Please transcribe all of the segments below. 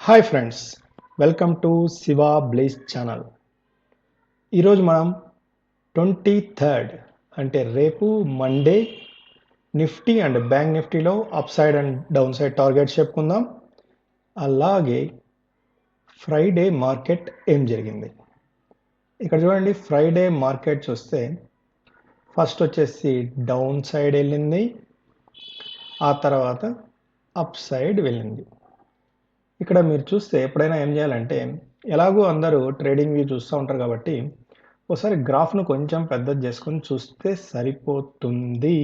Hi friends, welcome to Shiva Blaze channel. ఈరోజు మనం 23rd అంటే రేపు మండే నిఫ్టీ అండ్ బ్యాంక్ నిఫ్టీలో up side and down side targets చెప్పుకుందాం. అలాగే ఫ్రైడే మార్కెట్ ఏం జరిగింది ఇక్కడ చూడండి. ఫ్రైడే మార్కెట్ చూస్తే ఫస్ట్ వచ్చేసి డౌన్ సైడ్ వెళ్ళింది, ఆ తర్వాత అప్ సైడ్ వెళ్ళింది. ఇక్కడ మీరు చూస్తే ఎప్పుడైనా ఏం చేయాలంటే, ఎలాగో అందరూ ట్రేడింగ్ వ్యూ చూస్తూ ఉంటారు కాబట్టి ఒకసారి గ్రాఫ్ను కొంచెం పెద్దది చేసుకొని చూస్తే సరిపోతుంది.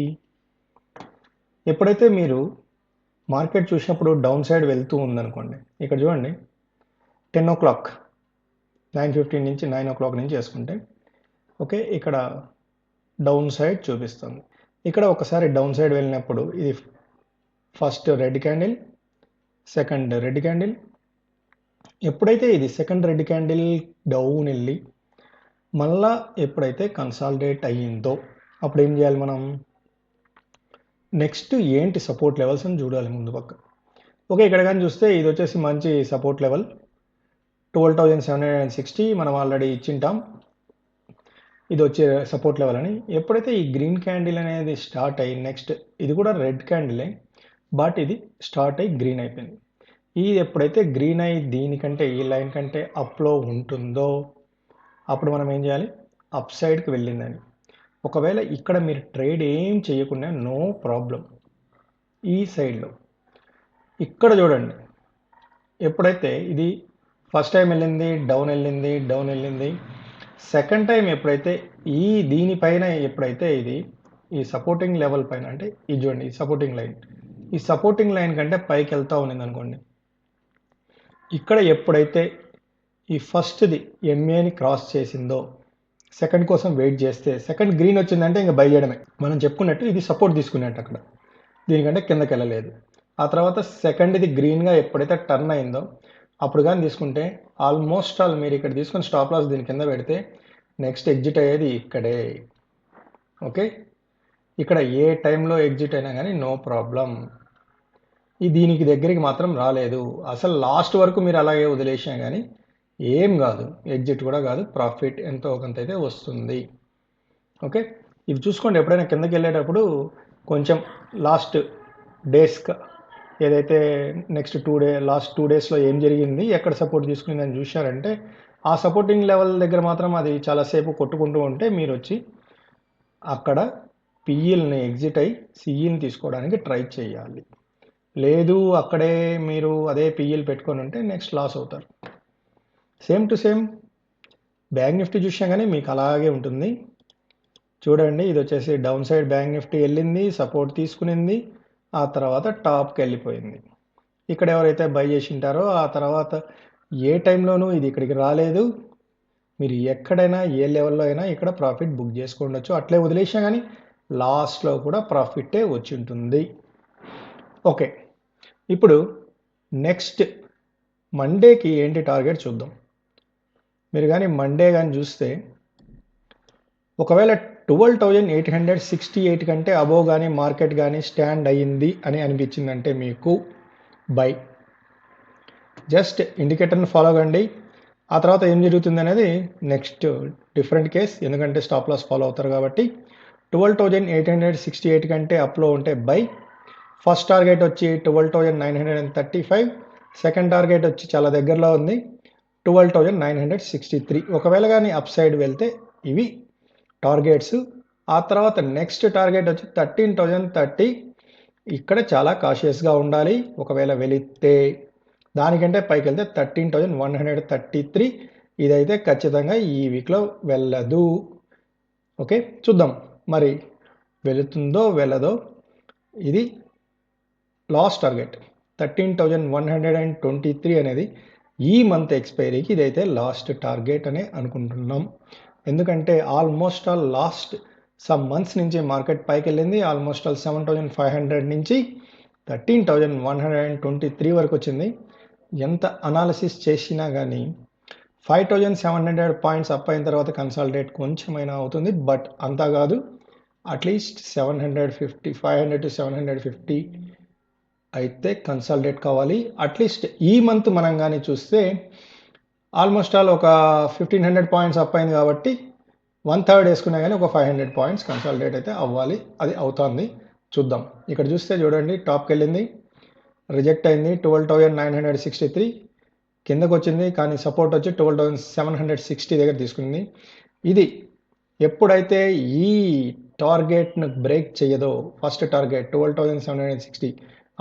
ఎప్పుడైతే మీరు మార్కెట్ చూసినప్పుడు డౌన్ సైడ్ వెళ్తూ ఉందనుకోండి, ఇక్కడ చూడండి 10 o'clock 9:15 నుంచి 9 o'clock నుంచి వేసుకుంటే ఓకే, ఇక్కడ డౌన్ సైడ్ చూపిస్తుంది. ఇక్కడ ఒకసారి డౌన్ సైడ్ వెళ్ళినప్పుడు ఇది first red candle, second red candle. ఎప్పుడైతే ఇది సెకండ్ రెడ్ క్యాండిల్ డౌన్ వెళ్ళి మళ్ళా ఎప్పుడైతే కన్సాలిడేట్ అయ్యిందో అప్పుడు ఏం చేయాలి, మనం నెక్స్ట్ ఏంటి సపోర్ట్ లెవెల్స్ అని చూడాలి ముందు పక్క. ఓకే, ఇక్కడ కానీ చూస్తే ఇది వచ్చేసి మంచి సపోర్ట్ లెవెల్ 12,760 మనం ఆల్రెడీ ఇచ్చింటాం. ఇది వచ్చే సపోర్ట్ లెవెల్ అని. ఎప్పుడైతే ఈ గ్రీన్ క్యాండిల్ అనేది స్టార్ట్ అయ్యి నెక్స్ట్ ఇది కూడా రెడ్ క్యాండిలే, బట్ ఇది స్టార్ట్ అయ్యి గ్రీన్ అయిపోయింది. ఇది ఎప్పుడైతే గ్రీన్ అయ్యి దీనికంటే ఈ లైన్ కంటే అప్లో ఉంటుందో అప్పుడు మనం ఏం చేయాలి, అప్ సైడ్కి వెళ్ళిందని. ఒకవేళ ఇక్కడ మీరు ట్రేడ్ ఏం చేయకుండా నో ప్రాబ్లం. ఈ సైడ్లో ఇక్కడ చూడండి, ఎప్పుడైతే ఇది ఫస్ట్ టైం వెళ్ళింది డౌన్ వెళ్ళింది డౌన్ వెళ్ళింది, సెకండ్ టైం ఎప్పుడైతే ఈ దీనిపైన ఎప్పుడైతే ఇది ఈ సపోర్టింగ్ లెవెల్ పైన అంటే ఇది చూడండి, ఈ సపోర్టింగ్ లైన్, ఈ సపోర్టింగ్ లైన్ కంటే పైకి వెళ్తూ ఉన్నింది అనుకోండి, ఇక్కడ ఎప్పుడైతే ఈ ఫస్ట్ది ఎంఏని క్రాస్ చేసిందో సెకండ్ కోసం వెయిట్ చేస్తే సెకండ్ గ్రీన్ వచ్చిందంటే ఇంకా బై చేయడమే. మనం చెప్పుకున్నట్టు ఇది సపోర్ట్ తీసుకున్నట్టు అక్కడ దీనికంటే కిందకి వెళ్ళలేదు. ఆ తర్వాత సెకండ్ది గ్రీన్గా ఎప్పుడైతే టర్న్ అయిందో అప్పుడు కానీ తీసుకుంటే ఆల్మోస్ట్ ఆల్ మీరు ఇక్కడ తీసుకుని స్టాప్ లాస్ దీని కింద పెడితే నెక్స్ట్ ఎగ్జిట్ అయ్యేది ఇక్కడే. ఓకే, ఇక్కడ ఏ టైంలో ఎగ్జిట్ అయినా కానీ నో ప్రాబ్లం. ఈ దీనికి దగ్గరికి మాత్రం రాలేదు. అసలు లాస్ట్ వరకు మీరు అలాగే వదిలేసినా కానీ ఏం కాదు, ఎగ్జిట్ కూడా కాదు, ప్రాఫిట్ ఎంతో కొంత అయితే వస్తుంది. ఓకే, ఇవి చూసుకోండి. ఎప్పుడైనా కిందకి వెళ్ళేటప్పుడు కొంచెం లాస్ట్ డేస్గా ఏదైతే నెక్స్ట్ లాస్ట్ 2 డేస్లో ఏం జరిగింది, ఎక్కడ సపోర్ట్ తీసుకుందని చూశారంటే ఆ సపోర్టింగ్ లెవెల్ దగ్గర మాత్రం అది చాలాసేపు కొట్టుకుంటూ ఉంటే మీరు వచ్చి అక్కడ పిఈల్ని ఎగ్జిట్ అయ్యి సిఈని తీసుకోవడానికి ట్రై చేయాలి. లేదు అక్కడే మీరు అదే పిఈలు పెట్టుకొని ఉంటే నెక్స్ట్ లాస్ అవుతారు. Same to same bank Nifty చూసినా కానీ మీకు అలాగే ఉంటుంది. చూడండి, ఇది వచ్చేసి డౌన్ సైడ్ బ్యాంక్ నిఫ్టీ వెళ్ళింది, సపోర్ట్ తీసుకునింది, ఆ తర్వాత టాప్కి వెళ్ళిపోయింది. ఇక్కడ ఎవరైతే బై చేసి ఉంటారో ఆ తర్వాత ఏ టైంలోనూ ఇది ఇక్కడికి రాలేదు. మీరు ఎక్కడైనా ఏ లెవెల్లో అయినా ఇక్కడ ప్రాఫిట్ బుక్ చేసుకోవచ్చు. అట్లే వదిలేసినా కానీ లాస్ట్లో కూడా ప్రాఫిటే వచ్చి ఉంటుంది. ఓకే, ఇప్పుడు నెక్స్ట్ మండేకి ఏంటి టార్గెట్ చూద్దాం. మీరు కానీ మండే కానీ చూస్తే ఒకవేళ 12,868 కంటే అబోవ్ కానీ మార్కెట్ కానీ స్టాండ్ అయ్యింది అని అనిపించిందంటే మీకు బై. జస్ట్ ఇండికేటర్ని ఫాలో కండి. ఆ తర్వాత ఏం జరుగుతుంది అనేది నెక్స్ట్ డిఫరెంట్ కేస్, ఎందుకంటే స్టాప్ లాస్ ఫాలో అవుతారు కాబట్టి. 12,868 కంటే అప్లో ఉంటే బై. ఫస్ట్ టార్గెట్ వచ్చి 12,935, సెకండ్ టార్గెట్ వచ్చి చాలా దగ్గరలో ఉంది 12,963. ఒకవేళ కానీ అప్ సైడ్ వెళ్తే ఇవి టార్గెట్స్. ఆ తర్వాత నెక్స్ట్ టార్గెట్ వచ్చి 13,030. ఇక్కడ చాలా కాషియస్గా ఉండాలి. ఒకవేళ వెళితే దానికంటే పైకి వెళ్తే 13,133. ఇదైతే ఖచ్చితంగా ఈ వీక్లో వెళ్ళదు. ఓకే, చూద్దాం మరి వెళుతుందో వెళ్ళదో. ఇది లాస్ట్ టార్గెట్ 13,123 అనేది ఈ మంత్ ఎక్స్పైరీకి ఇదైతే లాస్ట్ టార్గెట్ అనే అనుకుంటున్నాం. ఎందుకంటే almost all last some months నుంచి మార్కెట్ పైకి వెళ్ళింది. ఆల్మోస్ట్ ఆల్ 7,500 నుంచి 13,123 వరకు వచ్చింది. ఎంత అనాలిసిస్ చేసినా కానీ 5,700 పాయింట్స్ అప్ అయిన తర్వాత కన్సాలిడేట్ కొంచెమైనా అవుతుంది, బట్ అంతా కాదు. అట్లీస్ట్ 750, 500 to 750 అయితే కన్సాలిడేట్ కావాలి. అట్లీస్ట్ ఈ మంత్ మనం కానీ చూస్తే ఆల్మోస్ట్ ఆల్ ఒక 1500 పాయింట్స్ అప్ అయింది కాబట్టి 1/3 వేసుకున్నా కానీ ఒక 500 పాయింట్స్ కన్సాలిడేట్ అయితే అవ్వాలి. అది అవుతుంది, చూద్దాం. ఇక్కడ చూస్తే చూడండి, టాప్కి వెళ్ళింది, రిజెక్ట్ అయింది 12,963, కిందకు వచ్చింది కానీ సపోర్ట్ వచ్చి 12,760 దగ్గర తీసుకుంది. ఇది ఎప్పుడైతే ఈ టార్గెట్ను బ్రేక్ చేయదో, ఫస్ట్ టార్గెట్ 12,760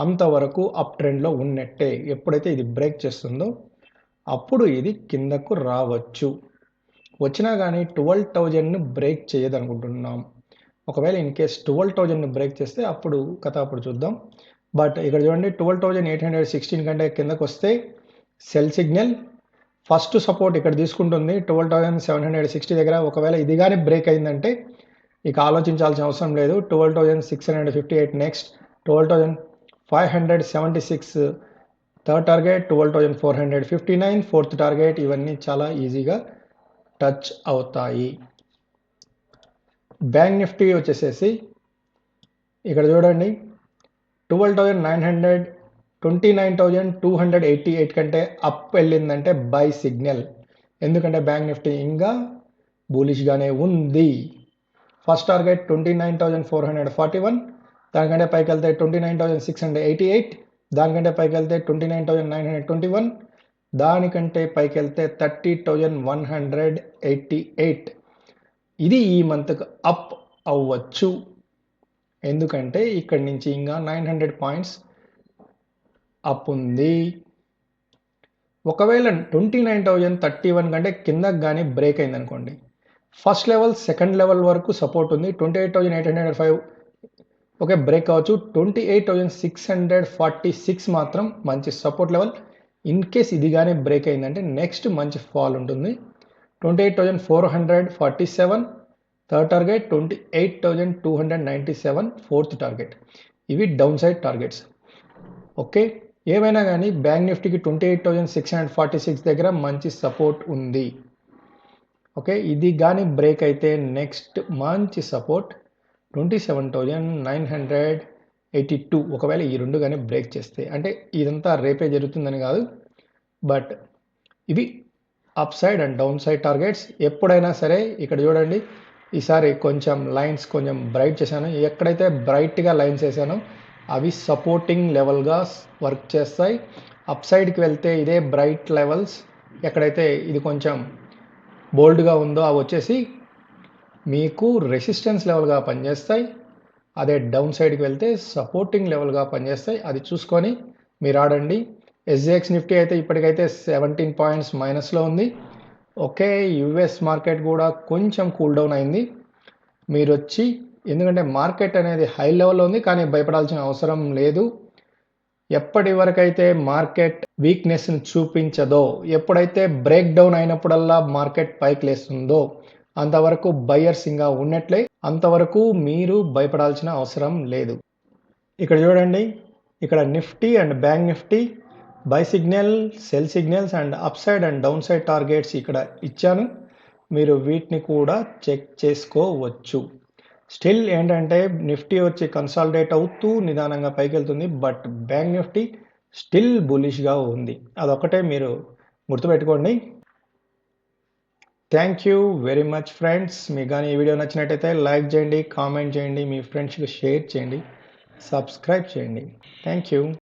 అంతవరకు అప్ ట్రెండ్లో ఉన్నట్టే. ఎప్పుడైతే ఇది బ్రేక్ చేస్తుందో అప్పుడు ఇది కిందకు రావచ్చు. వచ్చినా కానీ 12,000ను బ్రేక్ చేయదనుకుంటున్నాం. ఒకవేళ ఇన్ కేస్ 12,000ను బ్రేక్ చేస్తే అప్పుడు కథ అప్పుడు చూద్దాం. బట్ ఇక్కడ చూడండి, 12,816 కంటే కిందకు వస్తే సెల్ సిగ్నల్. ఫస్ట్ సపోర్ట్ ఇక్కడ తీసుకుంటుంది 12,760 దగ్గర. ఒకవేళ ఇది కానీ బ్రేక్ అయిందంటే ఇక ఆలోచించాల్సిన అవసరం లేదు. 12,658 next, 12,576 third target, 12,459 fourth target. ఇవన్నీ చాలా ఈజీగా టచ్ అవుతాయి. బ్యాంక్ నిఫ్టీ వచ్చేసేసి ఇక్కడ చూడండి, 12,900 29,288 కంటే అప్ వెళ్ళిందంటే బై సిగ్నల్. ఎందుకంటే బ్యాంక్ నిఫ్టీ ఇంకా బులిష్గానే ఉంది. ఫస్ట్ టార్గెట్ 29,441, దానికంటే పైకి వెళ్తే 29,688, దానికంటే పైకి వెళ్తే 29,921, దానికంటే పైకి వెళ్తే 30,188. ఇది ఈ మంత్కి అప్ అవ్వచ్చు. ఎందుకంటే ఇక్కడి నుంచి ఇంకా 900 పాయింట్స్ అప్ ఉంది. ఒకవేళ 29,031 కంటే కిందకి కానీ బ్రేక్ అయింది అనుకోండి, ఫస్ట్ లెవెల్ సెకండ్ లెవెల్ వరకు సపోర్ట్ ఉంది. 28,805 ఓకే బ్రేక్ అవ్వచ్చు. 28,646 మాత్రం మంచి సపోర్ట్ లెవెల్. ఇన్ కేస్ ఇది కానీ బ్రేక్ అయిందంటే నెక్స్ట్ మంచి ఫాల్ ఉంటుంది. 28,447 థర్డ్ టార్గెట్, 28,297 ఫోర్త్ టార్గెట్. ఇవి డౌన్ సైడ్ టార్గెట్స్. ఓకే, ఏమైనా కానీ బ్యాంక్ నిఫ్టీకి 28,646 దగ్గర మంచి సపోర్ట్ ఉంది. ఓకే, ఇది కానీ బ్రేక్ అయితే నెక్స్ట్ మంచి సపోర్ట్ 27,982. ఒకవేళ ఈ రెండు కానీ బ్రేక్ చేస్తే, అంటే ఇదంతా రేపే జరుగుతుందని కాదు, బట్ ఇవి up side and down side targets. ఎప్పుడైనా సరే ఇక్కడ చూడండి, ఈసారి కొంచెం లైన్స్ కొంచెం బ్రైట్ చేశాను. ఎక్కడైతే బ్రైట్గా లైన్స్ వేసానో అవి సపోర్టింగ్ లెవెల్గా వర్క్ చేస్తాయి. అప్ సైడ్కి వెళ్తే ఇదే బ్రైట్ లెవెల్స్, ఎక్కడైతే ఇది కొంచెం బోల్డ్గా ఉందో అవి వచ్చేసి మీకు రెసిస్టెన్స్ లెవెల్గా పనిచేస్తాయి. అదే డౌన్ సైడ్కి వెళ్తే సపోర్టింగ్ లెవెల్గా పనిచేస్తాయి. అది చూసుకొని మీరు ఆడండి. ఎస్జిఎక్స్ నిఫ్టీ అయితే ఇప్పటికైతే 17 పాయింట్స్ మైనస్లో ఉంది. ఓకే, యుఎస్ మార్కెట్ కూడా కొంచెం కూల్ డౌన్ అయింది. మీరు వచ్చి, ఎందుకంటే మార్కెట్ అనేది హై లెవెల్లో ఉంది కానీ భయపడాల్సిన అవసరం లేదు. ఎప్పటి వరకైతే మార్కెట్ వీక్నెస్ని చూపించదో, ఎప్పుడైతే బ్రేక్ డౌన్ అయినప్పుడల్లా మార్కెట్ పైకి లేస్తుందో అంతవరకు బయర్స్ ఇంకా ఉన్నట్లే, అంతవరకు మీరు భయపడాల్సిన అవసరం లేదు. ఇక్కడ చూడండి, ఇక్కడ Nifty and bank Nifty by signal, cell signals and up side and down side targets ఇక్కడ ఇచ్చాను. మీరు వీటిని కూడా చెక్ చేసుకోవచ్చు. స్టిల్ ఏంటంటే నిఫ్టీ వచ్చి కన్సాలిడేట్ అవుతూ నిదానంగా పైకి వెళ్తుంది, బట్ బ్యాంక్ నిఫ్టీ స్టిల్ బులిష్గా ఉంది. అదొకటే మీరు గుర్తుపెట్టుకోండి. Thank you very much friends. మీకు కానీ ఈ వీడియో నచ్చినట్టయితే లైక్ చేయండి, కామెంట్ చేయండి, మీ ఫ్రెండ్స్కి షేర్ చేయండి, సబ్స్క్రైబ్ చేయండి. Thank you.